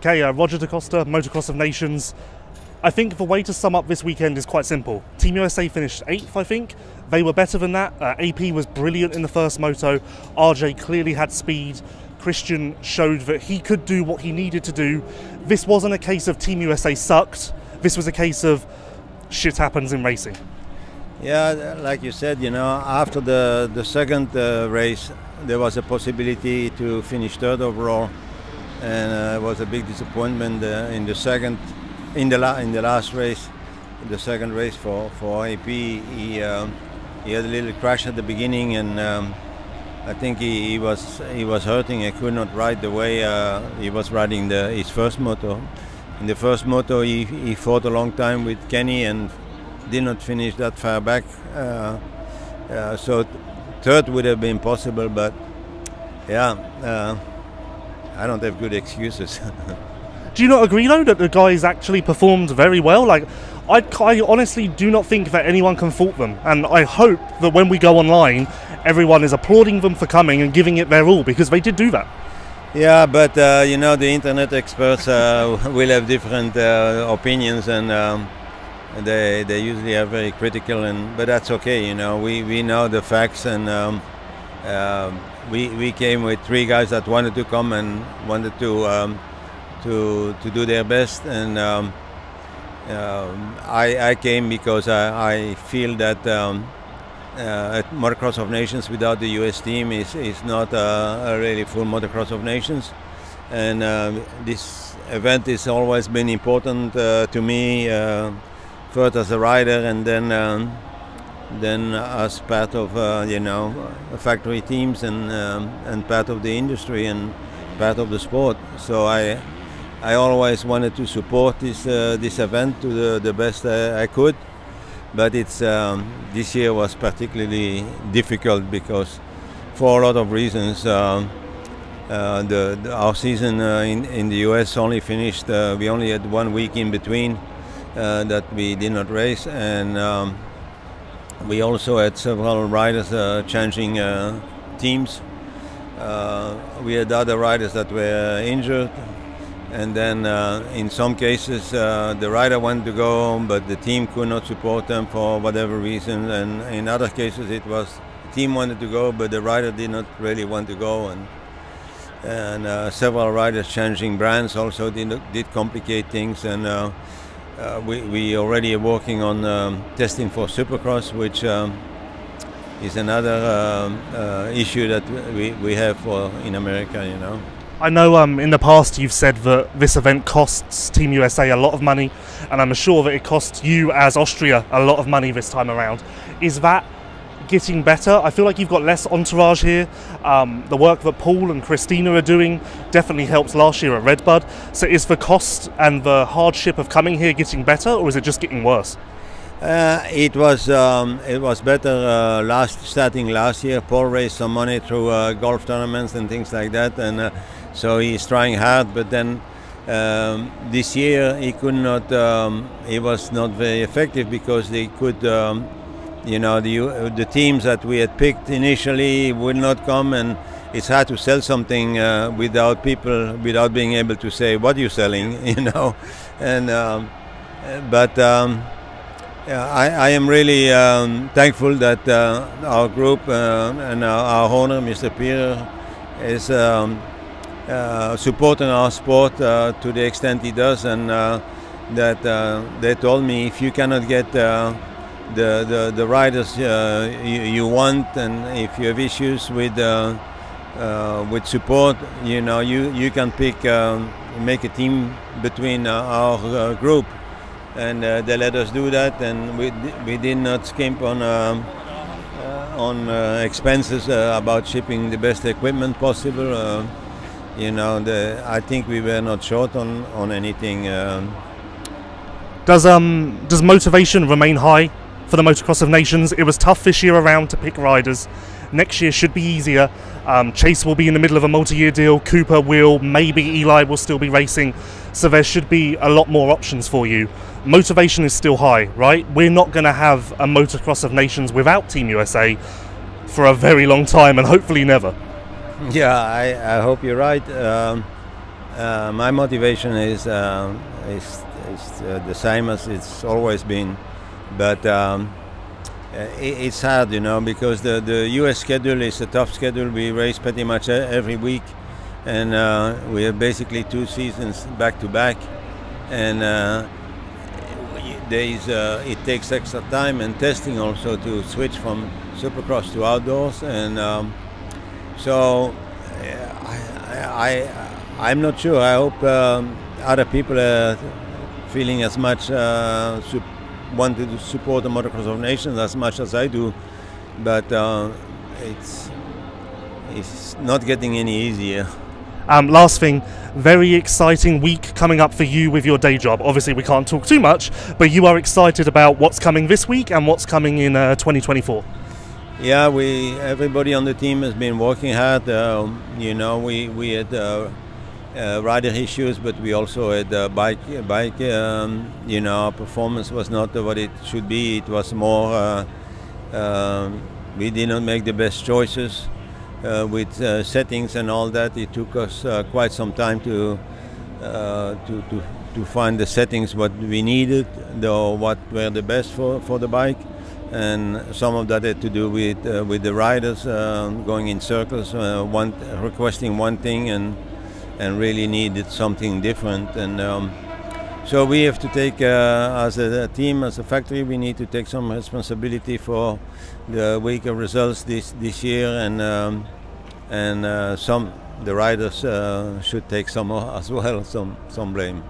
Okay, Roger DeCoster, Motocross of Nations. I think the way to sum up this weekend is quite simple. Team USA finished 8th, I think. They were better than that. AP was brilliant in the first moto. RJ clearly had speed. Christian showed that he could do what he needed to do. This wasn't a case of Team USA sucked. This was a case of shit happens in racing. Yeah, like you said, you know, after the second race, there was a possibility to finish third overall, and it was a big disappointment in the last race, the second race for AP. He had a little crash at the beginning, and I think he was hurting. He could not ride the way he was riding his first moto. In the first moto, he fought a long time with Kenny and did not finish that far back. So third would have been possible, but yeah, I don't have good excuses. Do you not agree though that the guys actually performed very well? Like, I honestly do not think that anyone can fault them, and I hope that when we go online, everyone is applauding them for coming and giving it their all, because they did do that. Yeah, but you know, the internet experts will have different opinions, and they usually are very critical, but that's okay. You know, we know the facts, and we came with 3 guys that wanted to come and wanted to do their best, and I came because I feel that at Motocross of Nations without the US team is not a really full Motocross of Nations, and this event has always been important to me. First as a rider, and then as part of you know, factory teams, and part of the industry and part of the sport. So I always wanted to support this event to the best I could, but it's this year was particularly difficult because for a lot of reasons. Our season in the US only finished. We only had 1 week in between. That we did not race, and we also had several riders changing teams. We had other riders that were injured, and then in some cases the rider wanted to go home, but the team could not support them for whatever reason, and in other cases it was the team wanted to go, but the rider did not really want to go, and several riders changing brands also did complicate things, and we already are working on testing for Supercross, which is another issue that we have in America, you know. I know in the past you've said that this event costs Team USA a lot of money, and I'm sure that it costs you as Austria a lot of money this time around. Is that getting better? I feel like you've got less entourage here. The work that Paul and Christina are doing definitely helps last year at Redbud. So is the cost and the hardship of coming here getting better, or is it just getting worse? It was better starting last year. Paul raised some money through golf tournaments and things like that, and so he's trying hard. But then this year he could not. He was not very effective because they could. You know, the teams that we had picked initially would not come, and it's hard to sell something without being able to say what you're selling, you know. And but I am really thankful that our group and our owner, Mr. Pierre, is supporting our sport to the extent he does, and that they told me, if you cannot get the riders you want, and if you have issues with support, you know, you can make a team between our group, and they let us do that, and we did not skimp on expenses about shipping the best equipment possible. You know, I think we were not short on anything. Does motivation remain high for the Motocross of Nations? It was tough this year around to pick riders. Next year should be easier. Chase will be in the middle of a multi-year deal. Cooper will, maybe Eli will still be racing. So there should be a lot more options for you. Motivation is still high, right? We're not going to have a Motocross of Nations without Team USA for a very long time, and hopefully never. Yeah, I hope you're right. My motivation is the same as it's always been, but it's hard, you know, because the US schedule is a tough schedule. We race pretty much every week, and we have basically 2 seasons back to back, and it takes extra time and testing also to switch from Supercross to outdoors, and so I'm not sure. I hope other people are feeling as much want to support the Motocross of Nations as much as I do, but it's not getting any easier. Last thing, very exciting week coming up for you with your day job. Obviously we can't talk too much, but you are excited about what's coming this week and what's coming in 2024. Yeah, everybody on the team has been working hard. You know, we had rider issues, but we also had bike. You know, our performance was not what it should be. It was more. We did not make the best choices with settings and all that. It took us quite some time to find the settings what we needed, though what were the best for the bike. And some of that had to do with the riders going in circles, requesting one thing and really needed something different. And so we have to take, as a team, as a factory, we need to take some responsibility for the weaker results this year, and the riders should take some as well, some blame.